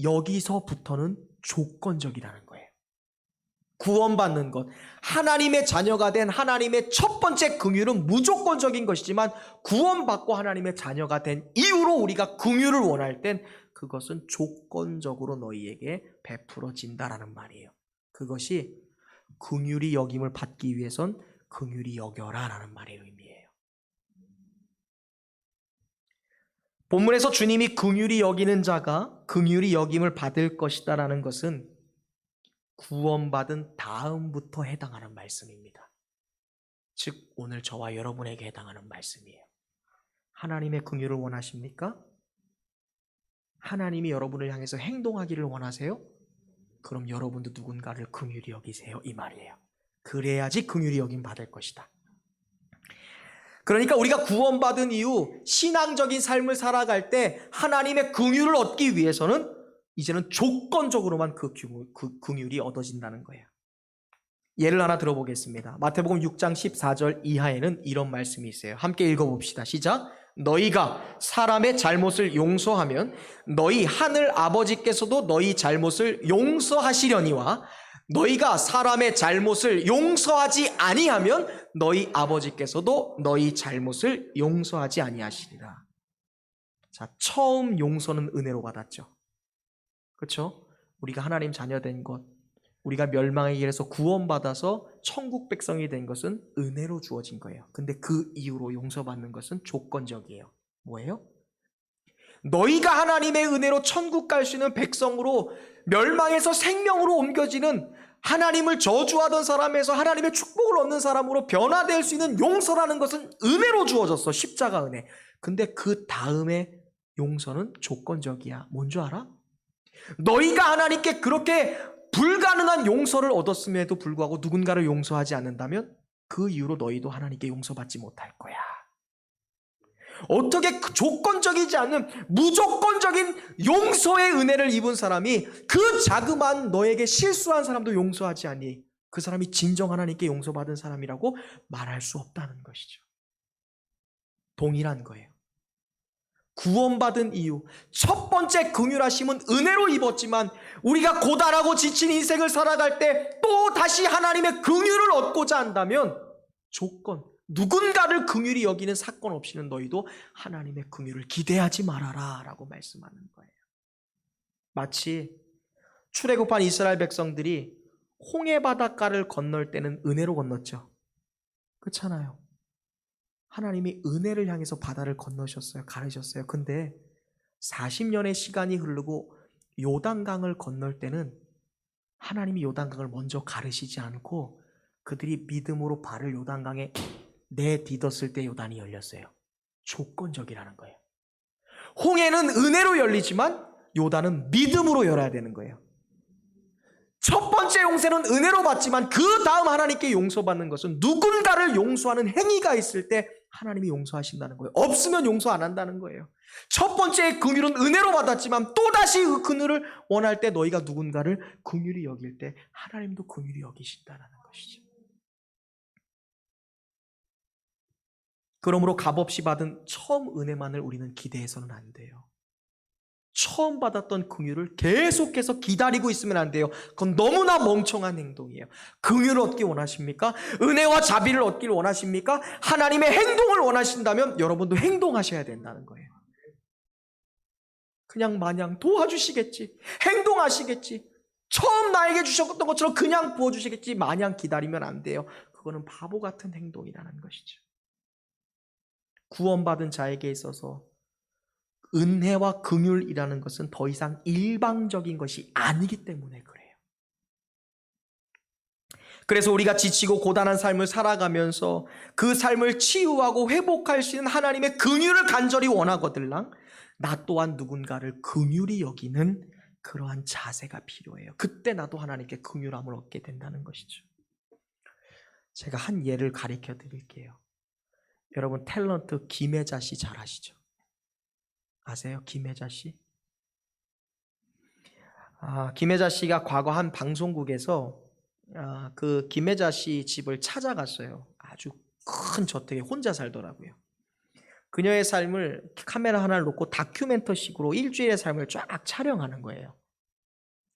여기서부터는 조건적이라는 거예요. 구원받는 것, 하나님의 자녀가 된 하나님의 첫 번째 긍휼은 무조건적인 것이지만 구원받고 하나님의 자녀가 된 이후로 우리가 긍휼을 원할 땐 그것은 조건적으로 너희에게 베풀어진다라는 말이에요. 그것이 긍휼히 여김을 받기 위해선 긍휼히 여겨라라는 말의 의미예요. 본문에서 주님이 긍휼히 여기는 자가 긍휼히 여김을 받을 것이다라는 것은 구원받은 다음부터 해당하는 말씀입니다. 즉 오늘 저와 여러분에게 해당하는 말씀이에요. 하나님의 긍휼을 원하십니까? 하나님이 여러분을 향해서 행동하기를 원하세요? 그럼 여러분도 누군가를 긍휼히 여기세요 이 말이에요. 그래야지 긍휼히 여김 받을 것이다. 그러니까 우리가 구원받은 이후 신앙적인 삶을 살아갈 때 하나님의 긍휼을 얻기 위해서는 이제는 조건적으로만 그 긍휼이 얻어진다는 거예요. 예를 하나 들어보겠습니다. 마태복음 6장 14절 이하에는 이런 말씀이 있어요. 함께 읽어봅시다. 시작. 너희가 사람의 잘못을 용서하면 너희 하늘 아버지께서도 너희 잘못을 용서하시려니와 너희가 사람의 잘못을 용서하지 아니하면 너희 아버지께서도 너희 잘못을 용서하지 아니하시리라. 자, 처음 용서는 은혜로 받았죠. 그렇죠? 우리가 하나님 자녀된 것, 우리가 멸망의 길에서 구원받아서 천국 백성이 된 것은 은혜로 주어진 거예요. 근데 그 이후로 용서받는 것은 조건적이에요. 뭐예요? 너희가 하나님의 은혜로 천국 갈 수 있는 백성으로 멸망에서 생명으로 옮겨지는 하나님을 저주하던 사람에서 하나님의 축복을 얻는 사람으로 변화될 수 있는 용서라는 것은 은혜로 주어졌어. 십자가 은혜. 근데 그 다음에 용서는 조건적이야. 뭔 줄 알아? 너희가 하나님께 그렇게 불가능한 용서를 얻었음에도 불구하고 누군가를 용서하지 않는다면 그 이후로 너희도 하나님께 용서받지 못할 거야. 어떻게 조건적이지 않는 무조건적인 용서의 은혜를 입은 사람이 그 자그마한 너에게 실수한 사람도 용서하지 않니? 그 사람이 진정 하나님께 용서받은 사람이라고 말할 수 없다는 것이죠. 동일한 거예요. 구원받은 이유, 첫 번째 긍휼하심은 은혜로 입었지만 우리가 고단하고 지친 인생을 살아갈 때 또 다시 하나님의 긍휼을 얻고자 한다면 조건, 누군가를 긍휼히 여기는 사건 없이는 너희도 하나님의 긍휼을 기대하지 말아라 라고 말씀하는 거예요. 마치 출애굽한 이스라엘 백성들이 홍해 바닷가를 건널 때는 은혜로 건넜죠. 그렇잖아요. 하나님이 은혜를 향해서 바다를 건너셨어요. 가르셨어요. 근데 40년의 시간이 흐르고 요단강을 건널 때는 하나님이 요단강을 먼저 가르시지 않고 그들이 믿음으로 발을 요단강에 내딛었을 때 요단이 열렸어요. 조건적이라는 거예요. 홍해는 은혜로 열리지만 요단은 믿음으로 열어야 되는 거예요. 첫 번째 용서는 은혜로 받지만 그 다음 하나님께 용서받는 것은 누군가를 용서하는 행위가 있을 때 하나님이 용서하신다는 거예요. 없으면 용서 안 한다는 거예요. 첫 번째 긍휼은 은혜로 받았지만 또다시 그 긍휼을 원할 때 너희가 누군가를 긍휼히 여길 때 하나님도 긍휼히 여기신다는 것이죠. 그러므로 값없이 받은 처음 은혜만을 우리는 기대해서는 안 돼요. 처음 받았던 긍휼을 계속해서 기다리고 있으면 안 돼요. 그건 너무나 멍청한 행동이에요. 긍휼을 얻기 원하십니까? 은혜와 자비를 얻기를 원하십니까? 하나님의 행동을 원하신다면 여러분도 행동하셔야 된다는 거예요. 그냥 마냥 도와주시겠지, 행동하시겠지, 처음 나에게 주셨던 것처럼 그냥 부어주시겠지 마냥 기다리면 안 돼요. 그거는 바보 같은 행동이라는 것이죠. 구원받은 자에게 있어서 은혜와 긍휼이라는 것은 더 이상 일방적인 것이 아니기 때문에 그래요. 그래서 우리가 지치고 고단한 삶을 살아가면서 그 삶을 치유하고 회복할 수 있는 하나님의 긍휼을 간절히 원하거들랑 나 또한 누군가를 긍휼히 여기는 그러한 자세가 필요해요. 그때 나도 하나님께 긍휼함을 얻게 된다는 것이죠. 제가 한 예를 가르쳐 드릴게요. 여러분 탤런트 김혜자 씨 잘 아시죠? 아세요? 김혜자 씨? 김혜자 씨가 과거 한 방송국에서 그 김혜자 씨 집을 찾아갔어요. 아주 큰 저택에 혼자 살더라고요. 그녀의 삶을 카메라 하나를 놓고 다큐멘터식으로 일주일의 삶을 쫙 촬영하는 거예요.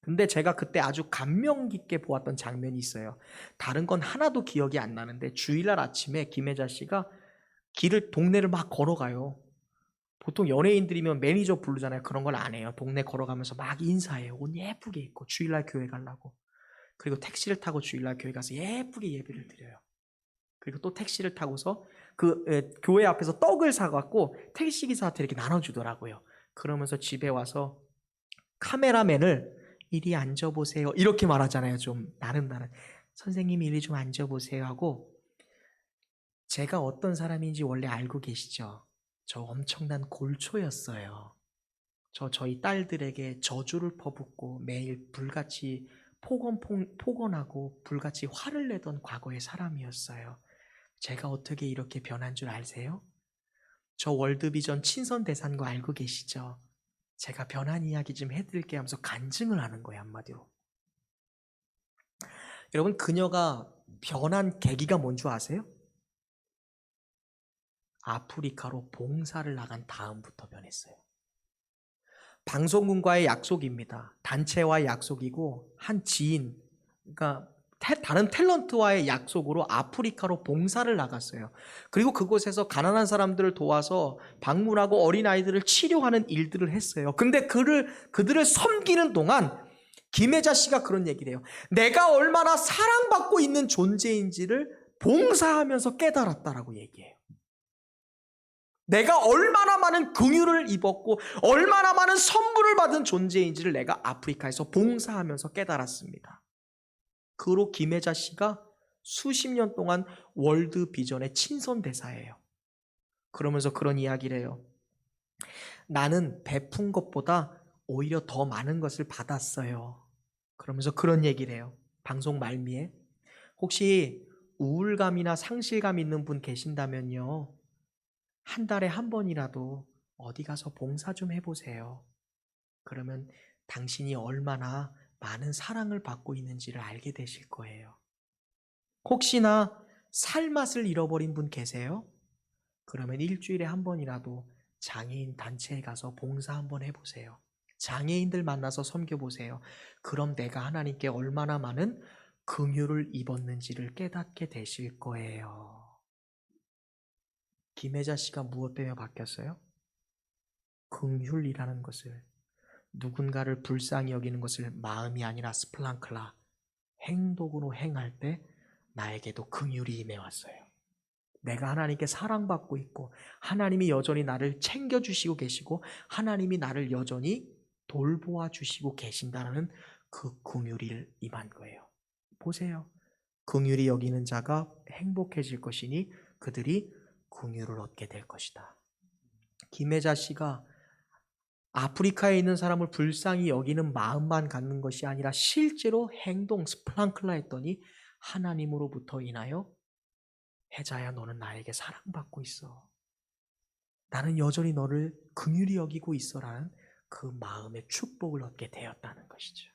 근데 제가 그때 아주 감명 깊게 보았던 장면이 있어요. 다른 건 하나도 기억이 안 나는데 주일날 아침에 김혜자 씨가 동네를 막 걸어가요. 보통 연예인들이면 매니저 부르잖아요. 그런 걸 안 해요. 동네 걸어가면서 막 인사해요. 옷 예쁘게 입고 주일날 교회 가려고. 그리고 택시를 타고 주일날 교회 가서 예쁘게 예배를 드려요. 그리고 또 택시를 타고서 교회 앞에서 떡을 사갖고 택시기사한테 이렇게 나눠주더라고요. 그러면서 집에 와서 카메라맨을 이리 앉아보세요. 이렇게 말하잖아요. 좀 나는 선생님 이리 좀 앉아보세요 하고 제가 어떤 사람인지 원래 알고 계시죠? 저 엄청난 골초였어요. 저희 딸들에게 저주를 퍼붓고 매일 불같이 폭언하고 불같이 화를 내던 과거의 사람이었어요. 제가 어떻게 이렇게 변한 줄 아세요? 저 월드비전 친선대사인 거 알고 계시죠? 제가 변한 이야기 좀 해드릴게요 하면서 간증을 하는 거예요. 한마디로. 여러분 그녀가 변한 계기가 뭔 줄 아세요? 아프리카로 봉사를 나간 다음부터 변했어요. 방송국과의 약속입니다. 단체와의 약속이고 한 지인, 그러니까 다른 탤런트와의 약속으로 아프리카로 봉사를 나갔어요. 그리고 그곳에서 가난한 사람들을 도와서 방문하고 어린아이들을 치료하는 일들을 했어요. 근데 그들을 섬기는 동안 김혜자 씨가 그런 얘기를 해요. 내가 얼마나 사랑받고 있는 존재인지를 봉사하면서 깨달았다라고 얘기해요. 내가 얼마나 많은 긍휼을 입었고 얼마나 많은 선물을 받은 존재인지를 내가 아프리카에서 봉사하면서 깨달았습니다. 그로 김혜자 씨가 수십 년 동안 월드비전의 친선대사예요. 그러면서 그런 이야기를 해요. 나는 베푼 것보다 오히려 더 많은 것을 받았어요. 그러면서 그런 얘기를 해요. 방송 말미에 혹시 우울감이나 상실감 있는 분 계신다면요. 한 달에 한 번이라도 어디 가서 봉사 좀 해보세요. 그러면 당신이 얼마나 많은 사랑을 받고 있는지를 알게 되실 거예요. 혹시나 살맛을 잃어버린 분 계세요? 그러면 일주일에 한 번이라도 장애인 단체에 가서 봉사 한번 해보세요. 장애인들 만나서 섬겨보세요. 그럼 내가 하나님께 얼마나 많은 긍휼을 입었는지를 깨닫게 되실 거예요. 김혜자 씨가 무엇 때문에 바뀌었어요? 긍휼이라는 것을 누군가를 불쌍히 여기는 것을 마음이 아니라 스플랑클라, 행동으로 행할 때 나에게도 긍휼이 임해왔어요. 내가 하나님께 사랑받고 있고 하나님이 여전히 나를 챙겨주시고 계시고 하나님이 나를 여전히 돌보아 주시고 계신다는 그 긍휼이 임한 거예요. 보세요. 긍휼히 여기는 자가 행복해질 것이니 그들이 긍휼을 얻게 될 것이다. 김혜자 씨가 아프리카에 있는 사람을 불쌍히 여기는 마음만 갖는 것이 아니라 실제로 행동 스플랑클라 했더니 하나님으로부터 인하여 혜자야, 너는 나에게 사랑받고 있어. 나는 여전히 너를 긍휼히 여기고 있어라는 그 마음의 축복을 얻게 되었다는 것이죠.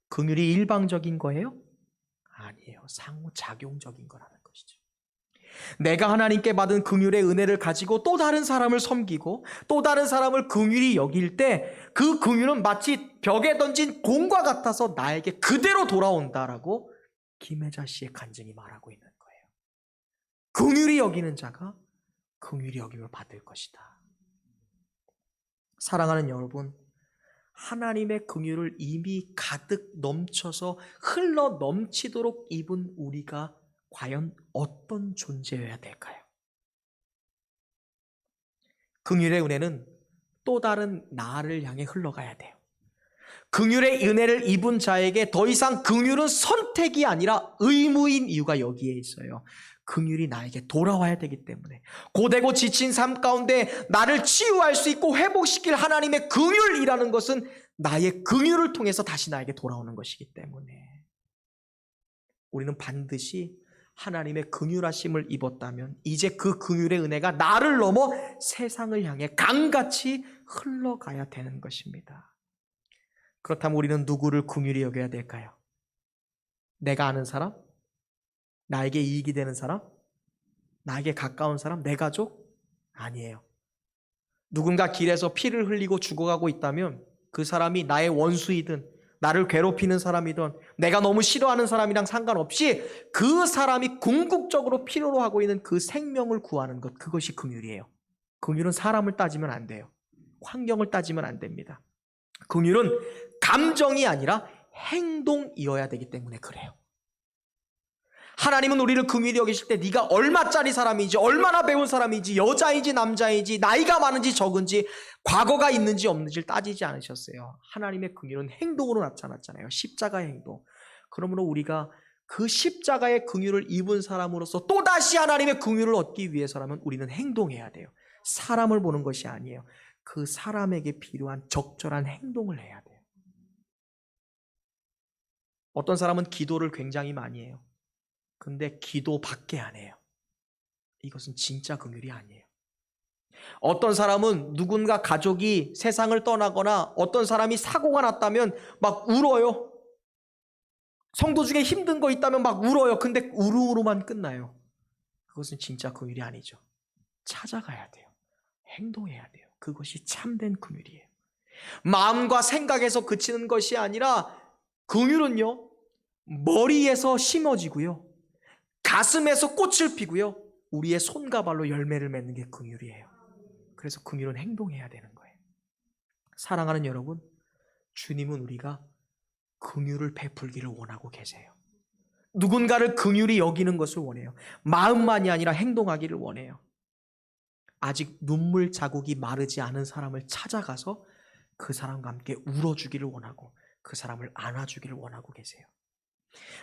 긍휼이 일방적인 거예요? 아니에요. 상호작용적인 거라는 것이죠. 내가 하나님께 받은 긍휼의 은혜를 가지고 또 다른 사람을 섬기고 또 다른 사람을 긍휼히 여길 때 그 긍휼은 마치 벽에 던진 공과 같아서 나에게 그대로 돌아온다라고 김혜자 씨의 간증이 말하고 있는 거예요. 긍휼히 여기는 자가 긍휼히 여김을 받을 것이다. 사랑하는 여러분, 하나님의 긍휼을 이미 가득 넘쳐서 흘러 넘치도록 입은 우리가 과연 어떤 존재여야 될까요? 긍휼의 은혜는 또 다른 나를 향해 흘러가야 돼요. 긍휼의 은혜를 입은 자에게 더 이상 긍휼은 선택이 아니라 의무인 이유가 여기에 있어요. 긍휼이 나에게 돌아와야 되기 때문에 고되고 지친 삶 가운데 나를 치유할 수 있고 회복시킬 하나님의 긍휼이라는 것은 나의 긍휼을 통해서 다시 나에게 돌아오는 것이기 때문에 우리는 반드시 하나님의 긍휼하심을 입었다면 이제 그 긍휼의 은혜가 나를 넘어 세상을 향해 강같이 흘러가야 되는 것입니다. 그렇다면 우리는 누구를 긍휼히 여겨야 될까요? 내가 아는 사람? 나에게 이익이 되는 사람? 나에게 가까운 사람? 내 가족? 아니에요. 누군가 길에서 피를 흘리고 죽어가고 있다면 그 사람이 나의 원수이든 나를 괴롭히는 사람이든 내가 너무 싫어하는 사람이랑 상관없이 그 사람이 궁극적으로 필요로 하고 있는 그 생명을 구하는 것, 그것이 긍휼이에요. 긍휼은 사람을 따지면 안 돼요. 환경을 따지면 안 됩니다. 긍휼은 감정이 아니라 행동이어야 되기 때문에 그래요. 하나님은 우리를 긍휼히 여기실 때 네가 얼마짜리 사람인지, 얼마나 배운 사람인지, 여자인지 남자인지, 나이가 많은지 적은지, 과거가 있는지 없는지를 따지지 않으셨어요. 하나님의 긍휼은 행동으로 나타났잖아요. 십자가의 행동. 그러므로 우리가 그 십자가의 긍휼을 입은 사람으로서 또다시 하나님의 긍휼을 얻기 위해서라면 우리는 행동해야 돼요. 사람을 보는 것이 아니에요. 그 사람에게 필요한 적절한 행동을 해야 돼요. 어떤 사람은 기도를 굉장히 많이 해요. 근데 기도밖에 안 해요. 이것은 진짜 긍휼이 아니에요. 어떤 사람은 누군가 가족이 세상을 떠나거나 어떤 사람이 사고가 났다면 막 울어요. 성도 중에 힘든 거 있다면 막 울어요. 근데 울음으로만 끝나요. 그것은 진짜 긍휼이 아니죠. 찾아가야 돼요. 행동해야 돼요. 그것이 참된 긍휼이에요. 마음과 생각에서 그치는 것이 아니라 긍휼은요, 머리에서 심어지고요, 가슴에서 꽃을 피고요, 우리의 손과 발로 열매를 맺는 게 긍휼이에요. 그래서 긍휼은 행동해야 되는 거예요. 사랑하는 여러분, 주님은 우리가 긍휼을 베풀기를 원하고 계세요. 누군가를 긍휼히 여기는 것을 원해요. 마음만이 아니라 행동하기를 원해요. 아직 눈물 자국이 마르지 않은 사람을 찾아가서 그 사람과 함께 울어주기를 원하고 그 사람을 안아주기를 원하고 계세요.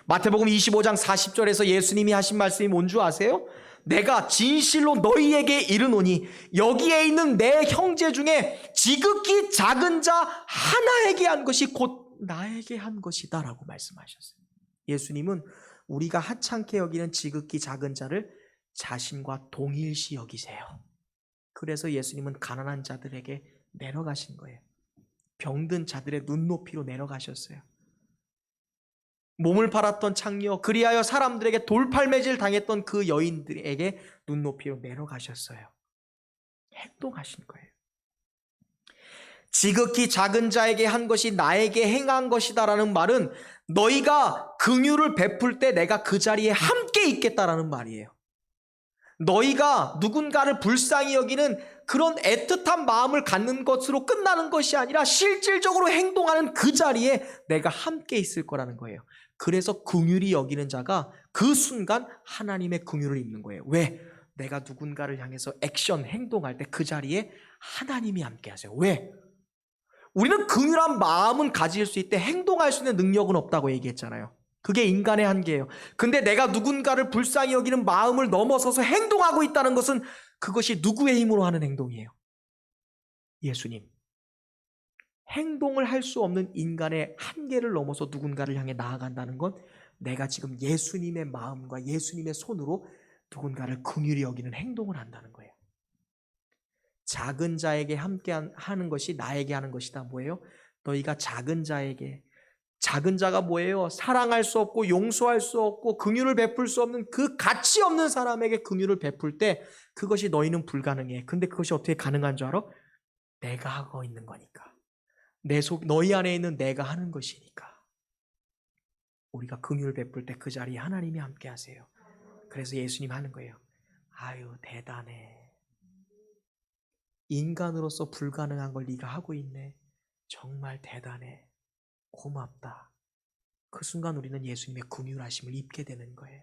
마태복음 25장 40절에서 예수님이 하신 말씀이 뭔 줄 아세요? 내가 진실로 너희에게 이르노니 여기에 있는 내 형제 중에 지극히 작은 자 하나에게 한 것이 곧 나에게 한 것이다 라고 말씀하셨어요. 예수님은 우리가 하찮게 여기는 지극히 작은 자를 자신과 동일시 여기세요. 그래서 예수님은 가난한 자들에게 내려가신 거예요. 병든 자들의 눈높이로 내려가셨어요. 몸을 팔았던 창녀, 그리하여 사람들에게 돌팔매질 당했던 그 여인들에게 눈높이로 내려가셨어요. 행동하신 거예요. 지극히 작은 자에게 한 것이 나에게 행한 것이다라는 말은 너희가 긍휼을 베풀 때 내가 그 자리에 함께 있겠다라는 말이에요. 너희가 누군가를 불쌍히 여기는 그런 애틋한 마음을 갖는 것으로 끝나는 것이 아니라 실질적으로 행동하는 그 자리에 내가 함께 있을 거라는 거예요. 그래서 긍휼히 여기는 자가 그 순간 하나님의 긍휼을 입는 거예요. 왜? 내가 누군가를 향해서 액션, 행동할 때 그 자리에 하나님이 함께 하세요. 왜? 우리는 긍휼한 마음은 가질 수 있대 행동할 수 있는 능력은 없다고 얘기했잖아요. 그게 인간의 한계예요. 근데 내가 누군가를 불쌍히 여기는 마음을 넘어서서 행동하고 있다는 것은 그것이 누구의 힘으로 하는 행동이에요? 예수님. 행동을 할 수 없는 인간의 한계를 넘어서 누군가를 향해 나아간다는 건 내가 지금 예수님의 마음과 예수님의 손으로 누군가를 긍휼히 여기는 행동을 한다는 거예요. 작은 자에게 함께 하는 것이 나에게 하는 것이다. 뭐예요? 너희가 작은 자에게, 작은 자가 뭐예요? 사랑할 수 없고 용서할 수 없고 긍휼을 베풀 수 없는 그 가치 없는 사람에게 긍휼을 베풀 때 그것이 너희는 불가능해. 근데 그것이 어떻게 가능한 줄 알아? 내가 하고 있는 거니까. 너희 안에 있는 내가 하는 것이니까. 우리가 긍휼을 베풀 때 그 자리에 하나님이 함께 하세요. 그래서 예수님 하는 거예요. 아유, 대단해. 인간으로서 불가능한 걸 네가 하고 있네. 정말 대단해. 고맙다. 그 순간 우리는 예수님의 긍휼하심을 입게 되는 거예요.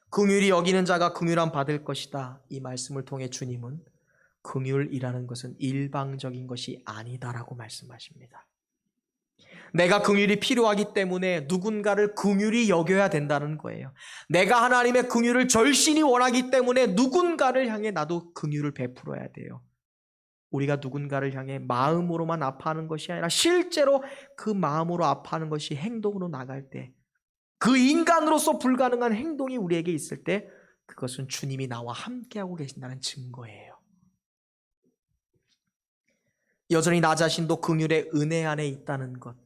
긍휼히 여기는 자가 긍휼함 받을 것이다. 이 말씀을 통해 주님은 긍휼이라는 것은 일방적인 것이 아니다라고 말씀하십니다. 내가 긍휼이 필요하기 때문에 누군가를 긍휼히 여겨야 된다는 거예요. 내가 하나님의 긍휼을 절실히 원하기 때문에 누군가를 향해 나도 긍휼을 베풀어야 돼요. 우리가 누군가를 향해 마음으로만 아파하는 것이 아니라 실제로 그 마음으로 아파하는 것이 행동으로 나갈 때, 그 인간으로서 불가능한 행동이 우리에게 있을 때 그것은 주님이 나와 함께하고 계신다는 증거예요. 여전히 나 자신도 긍휼의 은혜 안에 있다는 것,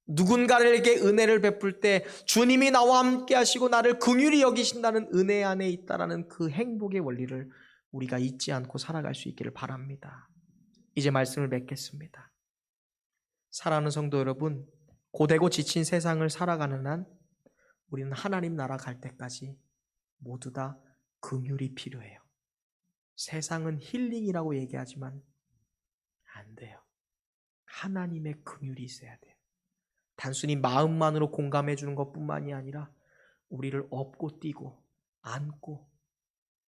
누군가에게 은혜를 베풀 때 주님이 나와 함께 하시고 나를 긍휼히 여기신다는 은혜 안에 있다라는 그 행복의 원리를 우리가 잊지 않고 살아갈 수 있기를 바랍니다. 이제 말씀을 맺겠습니다. 사랑하는 성도 여러분, 고되고 지친 세상을 살아가는 한 우리는 하나님 나라 갈 때까지 모두 다 긍휼이 필요해요. 세상은 힐링이라고 얘기하지만 안 돼요. 하나님의 긍휼이 있어야 돼요. 단순히 마음만으로 공감해 주는 것뿐만이 아니라 우리를 업고 뛰고 안고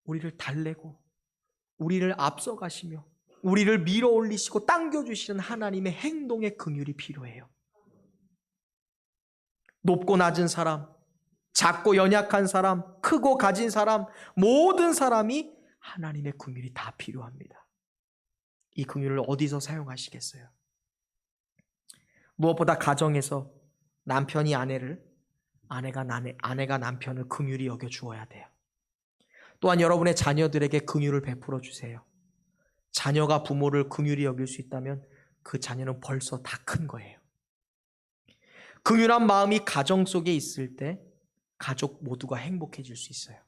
우리를 달래고 우리를 앞서가시며 우리를 밀어 올리시고 당겨주시는 하나님의 행동의 긍휼이 필요해요. 높고 낮은 사람, 작고 연약한 사람, 크고 가진 사람, 모든 사람이 하나님의 긍휼이 다 필요합니다. 이 긍휼을 어디서 사용하시겠어요? 무엇보다 가정에서 남편이 아내를, 아내가 남편을 긍휼히 여겨 주어야 돼요. 또한 여러분의 자녀들에게 긍휼을 베풀어 주세요. 자녀가 부모를 긍휼히 여길 수 있다면 그 자녀는 벌써 다 큰 거예요. 긍휼한 마음이 가정 속에 있을 때 가족 모두가 행복해질 수 있어요.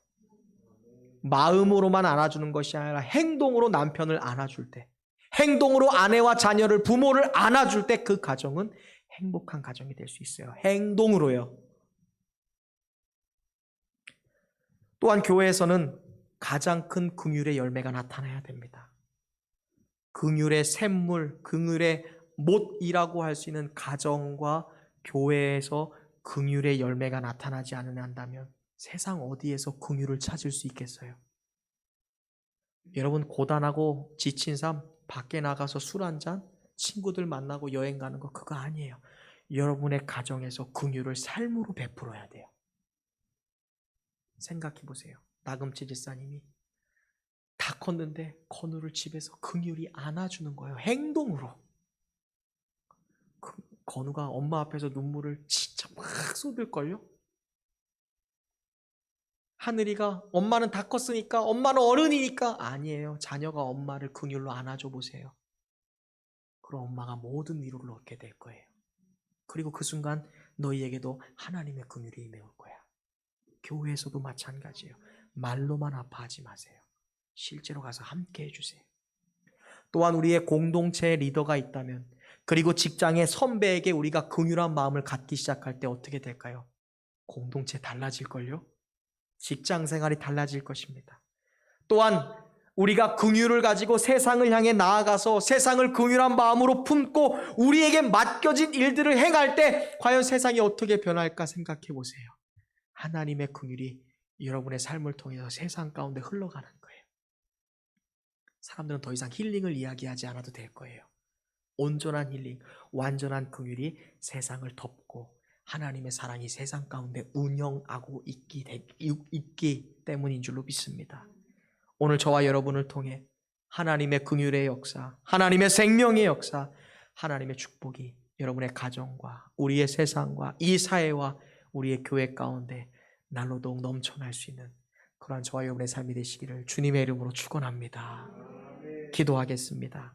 마음으로만 안아주는 것이 아니라 행동으로 남편을 안아줄 때, 행동으로 아내와 자녀를, 부모를 안아줄 때 그 가정은 행복한 가정이 될 수 있어요. 행동으로요. 또한 교회에서는 가장 큰 긍휼의 열매가 나타나야 됩니다. 긍휼의 샘물, 긍휼의 못이라고 할 수 있는 가정과 교회에서 긍휼의 열매가 나타나지 않는다면 세상 어디에서 긍휼을 찾을 수 있겠어요? 여러분, 고단하고 지친 삶, 밖에 나가서 술 한잔, 친구들 만나고 여행 가는 거 그거 아니에요. 여러분의 가정에서 긍휼을 삶으로 베풀어야 돼요. 생각해 보세요. 나금치 집사님이 다 컸는데 건우를 집에서 긍휼히 안아주는 거예요. 행동으로. 건우가 엄마 앞에서 눈물을 진짜 막 쏟을걸요? 하늘이가 엄마는 다 컸으니까, 엄마는 어른이니까. 아니에요. 자녀가 엄마를 긍휼로 안아줘 보세요. 그럼 엄마가 모든 위로를 얻게 될 거예요. 그리고 그 순간 너희에게도 하나님의 긍휼이 임해올 거야. 교회에서도 마찬가지예요. 말로만 아파하지 마세요. 실제로 가서 함께 해주세요. 또한 우리의 공동체의 리더가 있다면, 그리고 직장의 선배에게 우리가 긍휼한 마음을 갖기 시작할 때 어떻게 될까요? 공동체 달라질걸요? 직장 생활이 달라질 것입니다. 또한 우리가 긍휼을 가지고 세상을 향해 나아가서 세상을 긍휼한 마음으로 품고 우리에게 맡겨진 일들을 행할 때 과연 세상이 어떻게 변할까 생각해 보세요. 하나님의 긍휼이 여러분의 삶을 통해서 세상 가운데 흘러가는 거예요. 사람들은 더 이상 힐링을 이야기하지 않아도 될 거예요. 온전한 힐링, 완전한 긍휼이 세상을 덮고 하나님의 사랑이 세상 가운데 운영하고 있기 때문인 줄로 믿습니다. 오늘 저와 여러분을 통해 하나님의 긍휼의 역사, 하나님의 생명의 역사, 하나님의 축복이 여러분의 가정과 우리의 세상과 이 사회와 우리의 교회 가운데 날로 더욱 넘쳐날 수 있는 그러한 저와 여러분의 삶이 되시기를 주님의 이름으로 축원합니다. 기도하겠습니다.